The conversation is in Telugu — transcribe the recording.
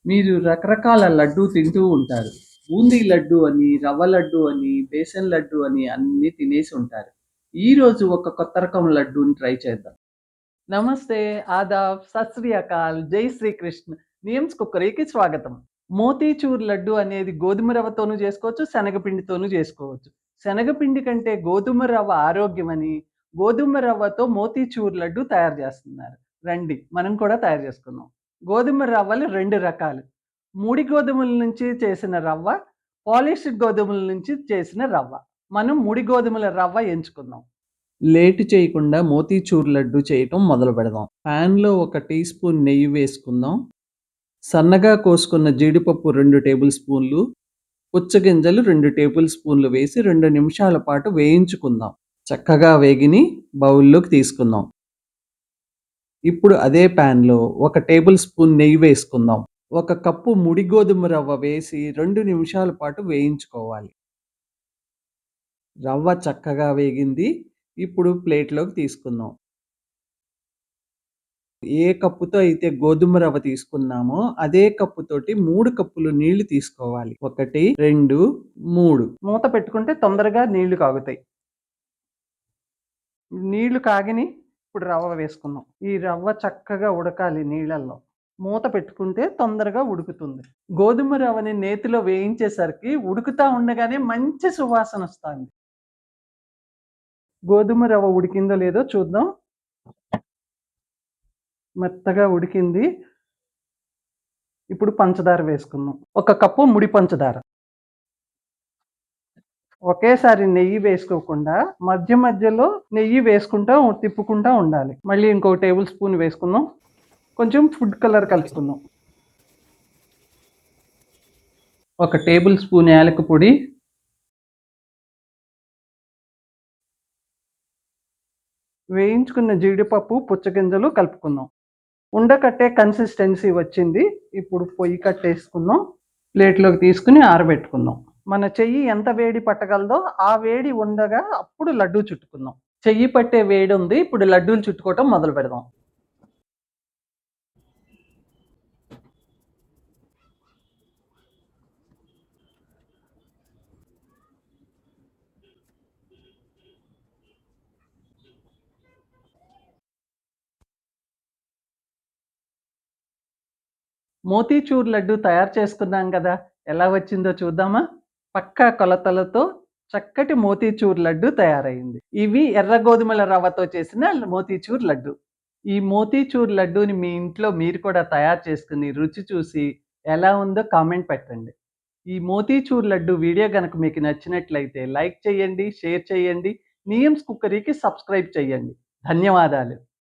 మీరు రకరకాల లడ్డూ తింటూ ఉంటారు. బూందీ లడ్డు అని, రవ్వ లడ్డు అని, బేసన్ లడ్డు అని అన్నీ తినేసి ఉంటారు. ఈరోజు ఒక కొత్త రకం లడ్డూని ట్రై చేద్దాం. నమస్తే, ఆదాబ్, సత్ శ్రీ అకాల్, జై శ్రీకృష్ణ. నియమ్స్ కుక్కరీకి స్వాగతం. మోతీచూర్ లడ్డు అనేది గోధుమ రవ్వతోనూ చేసుకోవచ్చు, శనగపిండితోనూ చేసుకోవచ్చు. శనగపిండి కంటే గోధుమ రవ్వ ఆరోగ్యమని, గోధుమ రవ్వతో మోతీచూర్ లడ్డు తయారు చేస్తున్నారు. రండి మనం కూడా తయారు చేసుకుందాం. గోధుమ రవ్వలు 2 రకాలు. ముడి గోధుమల నుంచి చేసిన రవ్వ, పాలిష్డ్ గోధుమల నుంచి చేసిన రవ్వ. మనం ముడి గోధుమల రవ్వ ఎంచుకుందాం. లేట్ చేయకుండా మోతీచూర్ లడ్డు చేయటం మొదలు పెడదాం. ప్యాన్‌లో 1 టీ స్పూన్ నెయ్యి వేసుకుందాం. సన్నగా కోసుకున్న జీడిపప్పు 2 టేబుల్ స్పూన్లు, పుచ్చగింజలు 2 టేబుల్ స్పూన్లు వేసి 2 నిమిషాల పాటు వేయించుకుందాం. చక్కగా వేగిని బౌల్లోకి తీసుకుందాం. ఇప్పుడు అదే ప్యాన్‌లో 1 టేబుల్ స్పూన్ నెయ్యి వేసుకుందాం. 1 కప్పు ముడి గోధుమ రవ్వ వేసి 2 నిమిషాల పాటు వేయించుకోవాలి. రవ్వ చక్కగా వేగింది. ఇప్పుడు ప్లేట్‌లోకి తీసుకుందాం. ఏ కప్పుతో అయితే గోధుమ రవ్వ తీసుకున్నామో అదే కప్పుతోటి 3 కప్పులు నీళ్లు తీసుకోవాలి. 1, 2, 3. మూత పెట్టుకుంటే తొందరగా నీళ్లు కాగుతాయి. నీళ్లు కాగిని ఇప్పుడు రవ్వ వేసుకుందాం. ఈ రవ్వ చక్కగా ఉడకాలి నీళ్ళల్లో. మూత పెట్టుకుంటే తొందరగా ఉడుకుతుంది. గోధుమ రవ్వని నేతిలో వేయించేసరికి ఉడుకుతా ఉండగానే మంచి సువాసన వస్తుంది. గోధుమ రవ్వ ఉడికిందో లేదో చూద్దాం. మెత్తగా ఉడికింది. ఇప్పుడు పంచదార వేసుకుందాం. 1 కప్పు ముడి పంచదార. ఒకేసారి నెయ్యి వేసుకోకుండా మధ్య మధ్యలో నెయ్యి వేసుకుంటా తిప్పుకుంటా ఉండాలి. మళ్ళీ ఇంకో టేబుల్ స్పూన్ వేసుకుందాం. కొంచెం ఫుడ్ కలర్ కలుపుకుందాం. 1 టేబుల్ స్పూన్ యాలక పొడి, వేయించుకున్న జీడిపప్పు, పుచ్చగింజలు కలుపుకుందాం. ఉండకట్టే కన్సిస్టెన్సీ వచ్చింది. ఇప్పుడు పొయ్యి కట్టేసుకుందాం. ప్లేట్లోకి తీసుకుని ఆరబెట్టుకుందాం. మన చెయ్యి ఎంత వేడి పట్టగలదో ఆ వేడి ఉండగా అప్పుడు లడ్డూ చుట్టుకుందాం. చెయ్యి పట్టే వేడి ఉంది. ఇప్పుడు లడ్డూలు చుట్టుకోవటం మొదలు పెడదాం. మోతీచూర్ లడ్డు తయారు చేసుకున్నాం కదా, ఎలా వచ్చిందో చూద్దామా? పక్కా కొలతలతో చక్కటి మోతీచూర్ లడ్డు తయారైంది. ఇవి ఎర్ర గోధుమల రవ్వతో చేసిన మోతీచూర్ లడ్డు. ఈ మోతీచూర్ లడ్డూని మీ ఇంట్లో మీరు కూడా తయారు చేసుకుని రుచి చూసి ఎలా ఉందో కామెంట్ పెట్టండి. ఈ మోతీచూర్ లడ్డు వీడియో గనక మీకు నచ్చినట్లయితే లైక్ చేయండి, షేర్ చేయండి. నియమ్స్ కుక్కరీకి సబ్స్క్రైబ్ చేయండి. ధన్యవాదాలు.